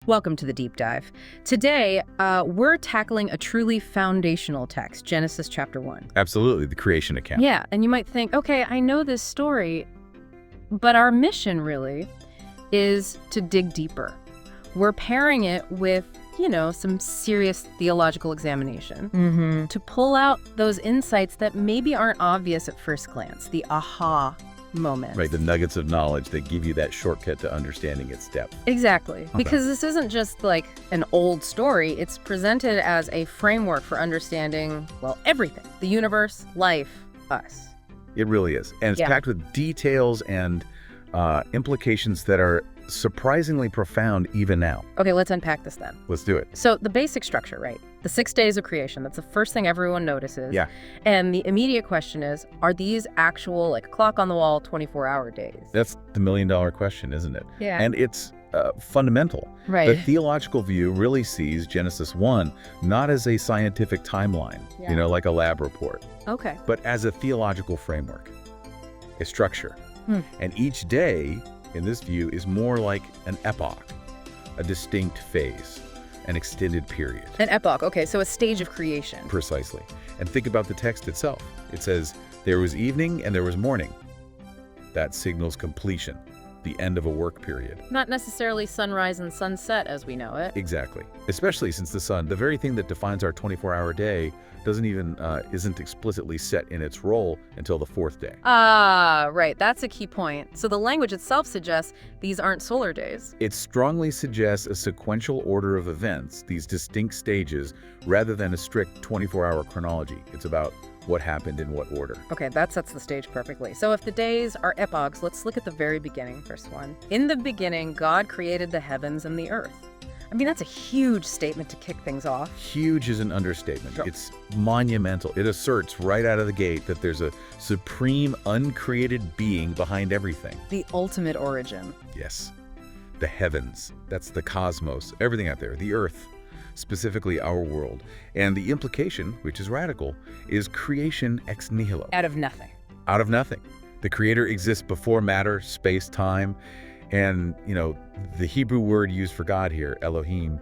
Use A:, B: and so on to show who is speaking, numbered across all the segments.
A: Welcome to the deep dive. Today, we're tackling a truly foundational text, Genesis chapter 1.
B: Absolutely, the creation account.
A: Yeah, and you might think, okay, I know this story, but our mission really is to dig deeper. We're pairing it with, some serious theological examination to pull out those insights that maybe aren't obvious at first glance, the aha moments.
B: Right, the nuggets of knowledge that give you that shortcut to understanding its depth.
A: Exactly. Because this isn't just like an old story. It's presented as a framework for understanding, everything. The universe, life, us.
B: It really is. And it's packed with details and implications that are surprisingly profound even now.
A: Okay, let's unpack this then.
B: Let's do it.
A: So the basic structure, right? The 6 days of creation, that's the first thing everyone notices.
B: Yeah.
A: And the immediate question is, are these actual, clock on the wall, 24-hour days?
B: That's the million-dollar question, isn't it?
A: Yeah.
B: And it's fundamental.
A: Right.
B: The theological view really sees Genesis 1 not as a scientific timeline, like a lab report,
A: Okay.
B: but as a theological framework, a structure. And each day, in this view, is more like an epoch, a distinct phase, an extended period.
A: An epoch, okay, so a stage of creation.
B: Precisely. And think about the text itself. It says, there was evening and there was morning. That signals completion, the end of a work period.
A: Not necessarily sunrise and sunset as we know it.
B: Exactly. Especially since the sun, the very thing that defines our 24-hour day, isn't explicitly set in its role until the fourth day.
A: Ah, right. That's a key point. So the language itself suggests these aren't solar days.
B: It strongly suggests a sequential order of events, these distinct stages, rather than a strict 24-hour chronology. It's about what happened in what order.
A: Okay, that sets the stage perfectly. So if the days are epochs, let's look at the very beginning, verse 1. In the beginning, God created the heavens and the earth. I mean, that's a huge statement to kick things off.
B: Huge is an understatement.
A: Sure.
B: It's monumental. It asserts right out of the gate that there's a supreme, uncreated being behind everything.
A: The ultimate origin.
B: Yes. The heavens. That's the cosmos. Everything out there. The earth. Specifically our world. And the implication, which is radical, is creation ex nihilo.
A: Out of nothing.
B: Out of nothing. The creator exists before matter, space, time. And, the Hebrew word used for God here, Elohim,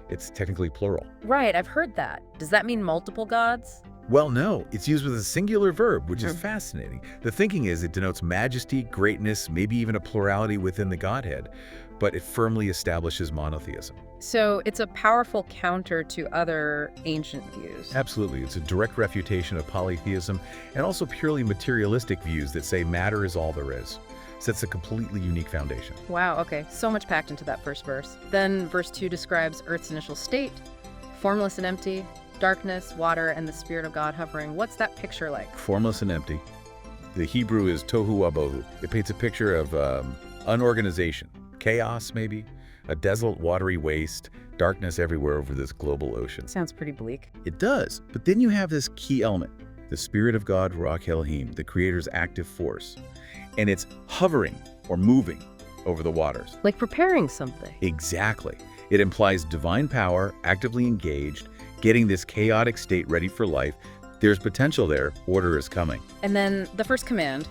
B: it's technically plural.
A: Right, I've heard that. Does that mean multiple gods?
B: Well, no, it's used with a singular verb, which is fascinating. The thinking is it denotes majesty, greatness, maybe even a plurality within the Godhead, but it firmly establishes monotheism.
A: So it's a powerful counter to other ancient views.
B: Absolutely. It's a direct refutation of polytheism and also purely materialistic views that say matter is all there is. Sets a completely unique foundation.
A: Wow, okay. So much packed into that first verse. Then verse 2 describes Earth's initial state, formless and empty, darkness, water, and the Spirit of God hovering. What's that picture like?
B: Formless and empty. The Hebrew is tohu wabohu. It paints a picture of unorganization, chaos maybe, a desolate watery waste, darkness everywhere over this global ocean.
A: Sounds pretty bleak.
B: It does, but then you have this key element, the Spirit of God, Ruach Elohim, the Creator's active force. And it's hovering or moving over the waters.
A: Like preparing something.
B: Exactly. It implies divine power, actively engaged, getting this chaotic state ready for life. There's potential there. Order is coming.
A: And then the first command,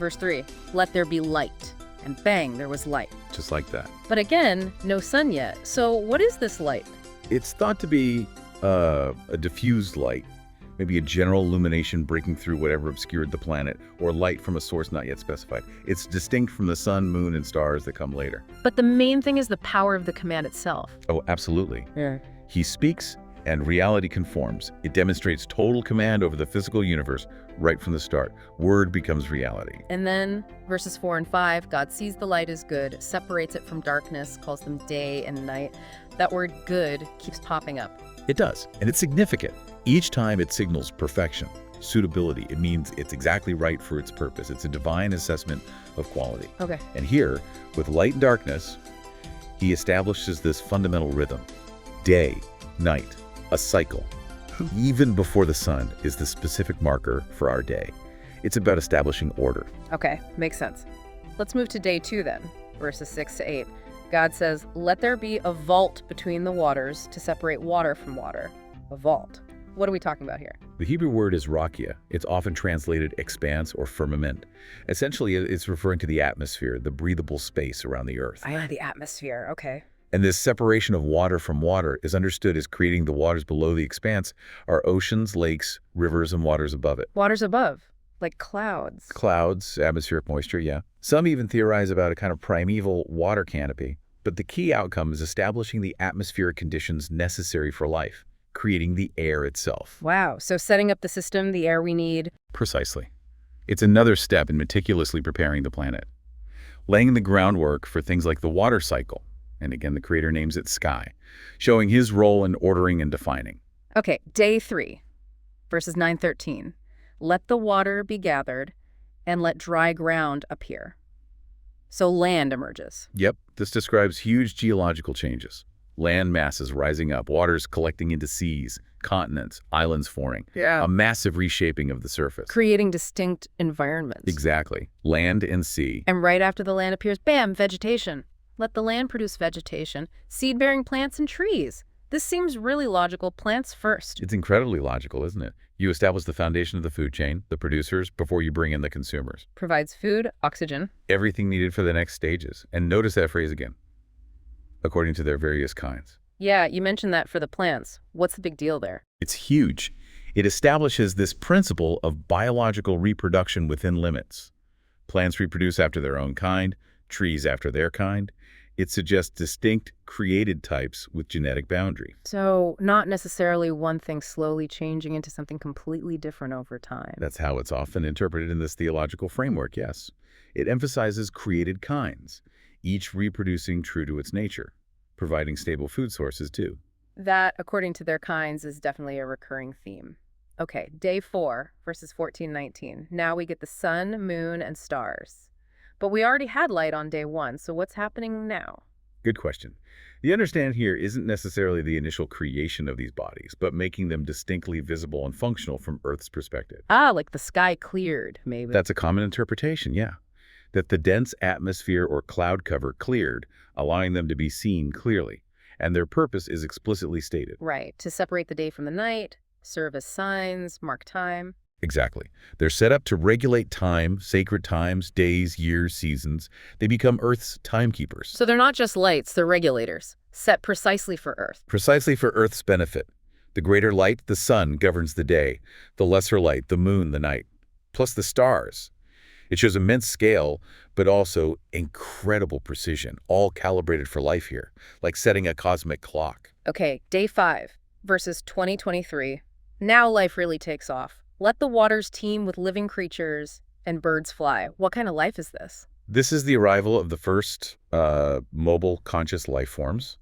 A: verse 3, let there be light. And bang, there was light.
B: Just like that.
A: But again, no sun yet. So what is this light?
B: It's thought to be a diffused light. Maybe a general illumination breaking through whatever obscured the planet, or light from a source not yet specified. It's distinct from the sun, moon, and stars that come later.
A: But the main thing is the power of the command itself.
B: Oh, absolutely.
A: Yeah.
B: He speaks, and reality conforms. It demonstrates total command over the physical universe right from the start. Word becomes reality.
A: And then verses 4 and 5, God sees the light as good, separates it from darkness, calls them day and night. That word good keeps popping up.
B: It does, and it's significant. Each time it signals perfection, suitability. It means it's exactly right for its purpose. It's a divine assessment of quality.
A: Okay.
B: And here, with light and darkness, he establishes this fundamental rhythm. Day, night, a cycle. Even before the sun is the specific marker for our day. It's about establishing order.
A: Okay, makes sense. Let's move to day 2 then, verses 6 to 8. God says, let there be a vault between the waters to separate water from water. A vault. What are we talking about here?
B: The Hebrew word is rakia. It's often translated expanse or firmament. Essentially, it's referring to the atmosphere, the breathable space around the earth.
A: Ah, the atmosphere. Okay.
B: And this separation of water from water is understood as creating the waters below the expanse are oceans, lakes, rivers, and waters above it.
A: Waters above, like clouds.
B: Clouds, atmospheric moisture, yeah. Some even theorize about a kind of primeval water canopy. But the key outcome is establishing the atmospheric conditions necessary for life, creating the air itself.
A: Wow, so setting up the system, the air we need.
B: Precisely. It's another step in meticulously preparing the planet, laying the groundwork for things like the water cycle, and again the creator names it sky, showing his role in ordering and defining.
A: Okay, day 3, verses 9-13. Let the water be gathered, and let dry ground appear. So land emerges.
B: Yep, this describes huge geological changes. Land masses rising up, waters collecting into seas, continents, islands forming.
A: Yeah.
B: A massive reshaping of the surface.
A: Creating distinct environments.
B: Exactly. Land and sea.
A: And right after the land appears, bam, vegetation. Let the land produce vegetation, seed-bearing plants and trees. This seems really logical. Plants first.
B: It's incredibly logical, isn't it? You establish the foundation of the food chain, the producers, before you bring in the consumers.
A: Provides food, oxygen.
B: Everything needed for the next stages. And notice that phrase again. According to their various kinds.
A: Yeah, you mentioned that for the plants. What's the big deal there?
B: It's huge. It establishes this principle of biological reproduction within limits. Plants reproduce after their own kind, trees after their kind. It suggests distinct, created types with genetic boundary.
A: So not necessarily one thing slowly changing into something completely different over time.
B: That's how it's often interpreted in this theological framework, yes. It emphasizes created kinds, each reproducing true to its nature, providing stable food sources too.
A: That, according to their kinds, is definitely a recurring theme. Okay, day 4, verses 14-19. Now we get the sun, moon, and stars. But we already had light on day 1, so what's happening now?
B: Good question. The understand here isn't necessarily the initial creation of these bodies, but making them distinctly visible and functional from Earth's perspective.
A: Ah, like the sky cleared, maybe.
B: That's a common interpretation, yeah. That the dense atmosphere or cloud cover cleared, allowing them to be seen clearly. And their purpose is explicitly stated.
A: Right, to separate the day from the night, serve as signs, mark time.
B: Exactly. They're set up to regulate time, sacred times, days, years, seasons. They become Earth's timekeepers.
A: So they're not just lights, they're regulators, set precisely for Earth.
B: Precisely for Earth's benefit. The greater light, the sun, governs the day. The lesser light, the moon, the night. Plus the stars. It shows immense scale, but also incredible precision, all calibrated for life here, like setting a cosmic clock.
A: Okay, day 5, verses 20-23. Now life really takes off. Let the waters teem with living creatures and birds fly. What kind of life is this?
B: This is the arrival of the first mobile conscious life forms.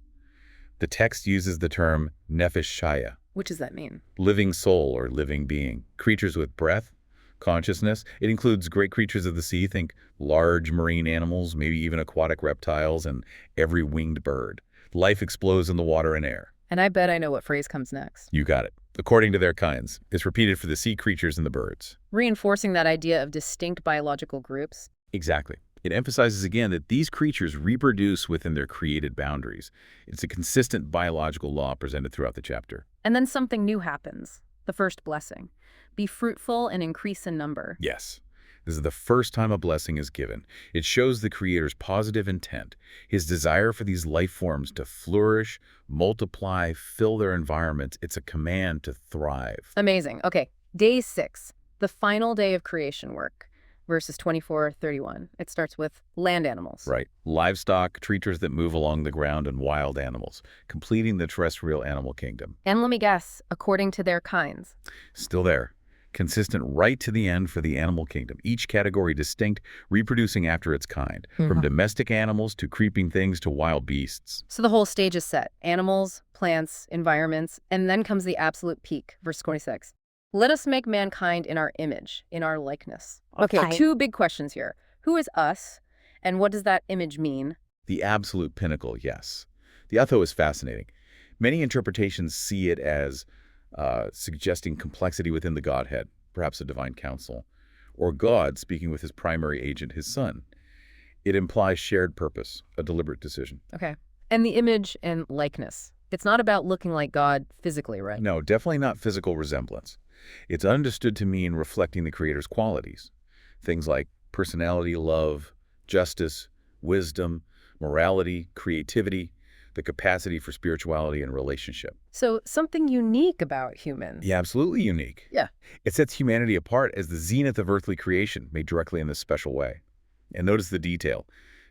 B: The text uses the term nefesh shaya.
A: What does that mean?
B: Living soul or living being. Creatures with breath, consciousness. It includes great creatures of the sea. Think large marine animals, maybe even aquatic reptiles, and every winged bird. Life explodes in the water and air.
A: And I bet I know what phrase comes next.
B: You got it. According to their kinds. It's repeated for the sea creatures and the birds.
A: Reinforcing that idea of distinct biological groups.
B: Exactly. It emphasizes again that these creatures reproduce within their created boundaries. It's a consistent biological law presented throughout the chapter.
A: And then something new happens. The first blessing. Be fruitful and increase in number.
B: Yes. This is the first time a blessing is given. It shows the Creator's positive intent, his desire for these life forms to flourish, multiply, fill their environments. It's a command to thrive.
A: Amazing. Okay, day 6, the final day of creation work, verses 24-31. It starts with land animals.
B: Right. Livestock, creatures that move along the ground, and wild animals, completing the terrestrial animal kingdom.
A: And let me guess, according to their kinds.
B: Still there. Consistent right to the end for the animal kingdom. Each category distinct, reproducing after its kind, from domestic animals to creeping things to wild beasts.
A: So the whole stage is set. Animals, plants, environments, and then comes the absolute peak, verse 26. Let us make mankind in our image, in our likeness. Okay, 2 big questions here. Who is us, and what does that image mean?
B: The absolute pinnacle, yes. The Utho is fascinating. Many interpretations see it as suggesting complexity within the Godhead, perhaps a divine council, or God speaking with his primary agent, his son. It implies shared purpose, a deliberate decision.
A: Okay. And the image and likeness. It's not about looking like God physically, right?
B: No, definitely not physical resemblance. It's understood to mean reflecting the Creator's qualities. Things like personality, love, justice, wisdom, morality, creativity. the capacity for spirituality and relationship.
A: So something unique about humans.
B: Yeah, absolutely unique.
A: Yeah.
B: It sets humanity apart as the zenith of earthly creation, made directly in this special way. And notice the detail.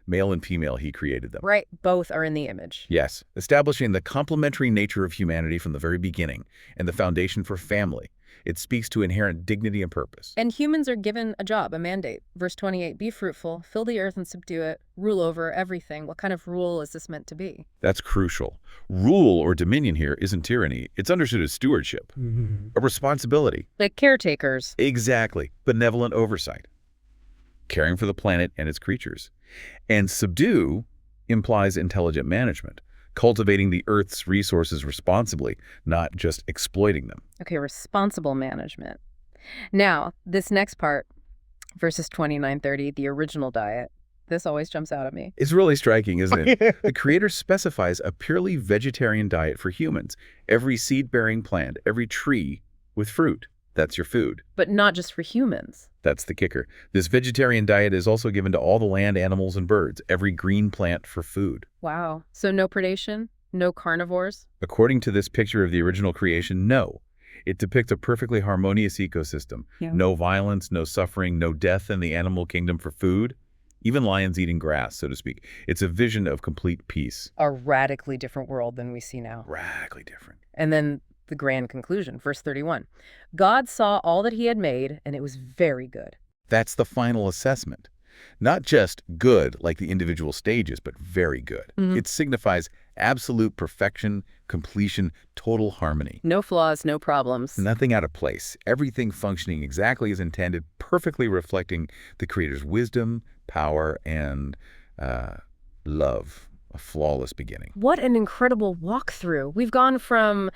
B: Male and female, he created them.
A: Right, both are in the image.
B: Yes, establishing the complementary nature of humanity from the very beginning and the foundation for family. It speaks to inherent dignity and purpose.
A: And humans are given a job, a mandate. Verse 28, be fruitful, fill the earth and subdue it, rule over everything. What kind of rule is this meant to be?
B: That's crucial. Rule or dominion here isn't tyranny. It's understood as stewardship, a responsibility.
A: Like caretakers.
B: Exactly. Benevolent oversight. Caring for the planet and its creatures. And subdue implies intelligent management, cultivating the Earth's resources responsibly, not just exploiting them.
A: Okay, responsible management. Now, this next part, verses 29-30, the original diet, this always jumps out at me.
B: It's really striking, isn't it? The Creator specifies a purely vegetarian diet for humans. Every seed-bearing plant, every tree with fruit. That's your food.
A: But not just for humans.
B: That's the kicker. This vegetarian diet is also given to all the land animals and birds, every green plant for food.
A: Wow. So no predation? No carnivores?
B: According to this picture of the original creation, no. It depicts a perfectly harmonious ecosystem.
A: Yeah.
B: No violence, no suffering, no death in the animal kingdom for food. Even lions eating grass, so to speak. It's a vision of complete peace.
A: A radically different world than we see now.
B: Radically different.
A: And then the grand conclusion, verse 31. God saw all that he had made, and it was very good.
B: That's the final assessment. Not just good like the individual stages, but very good. It signifies absolute perfection, completion, total harmony.
A: No flaws, no problems.
B: Nothing out of place. Everything functioning exactly as intended, perfectly reflecting the Creator's wisdom, power, and love. A flawless beginning.
A: What an incredible walkthrough. We've gone from,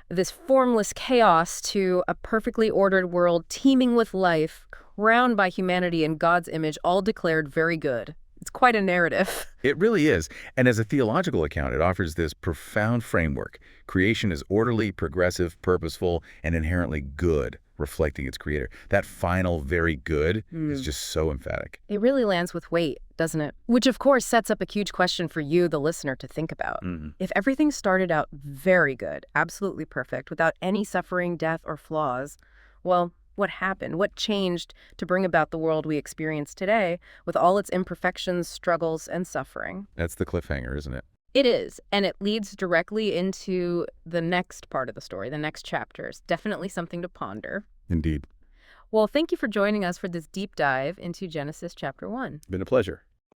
A: this formless chaos to a perfectly ordered world teeming with life, crowned by humanity in God's image, all declared very good. It's quite a narrative.
B: It really is. And as a theological account, it offers this profound framework. Creation is orderly, progressive, purposeful, and inherently good, reflecting its Creator. That final very good is just so emphatic.
A: It really lands with weight, doesn't it? Which, of course, sets up a huge question for you, the listener, to think about. If everything started out very good, absolutely perfect, without any suffering, death, or flaws, well, what happened? What changed to bring about the world we experience today with all its imperfections, struggles, and suffering?
B: That's the cliffhanger, isn't it?
A: It is, and it leads directly into the next part of the story, the next chapters. Definitely something to ponder.
B: Indeed.
A: Well, thank you for joining us for this deep dive into Genesis chapter 1.
B: Been a pleasure.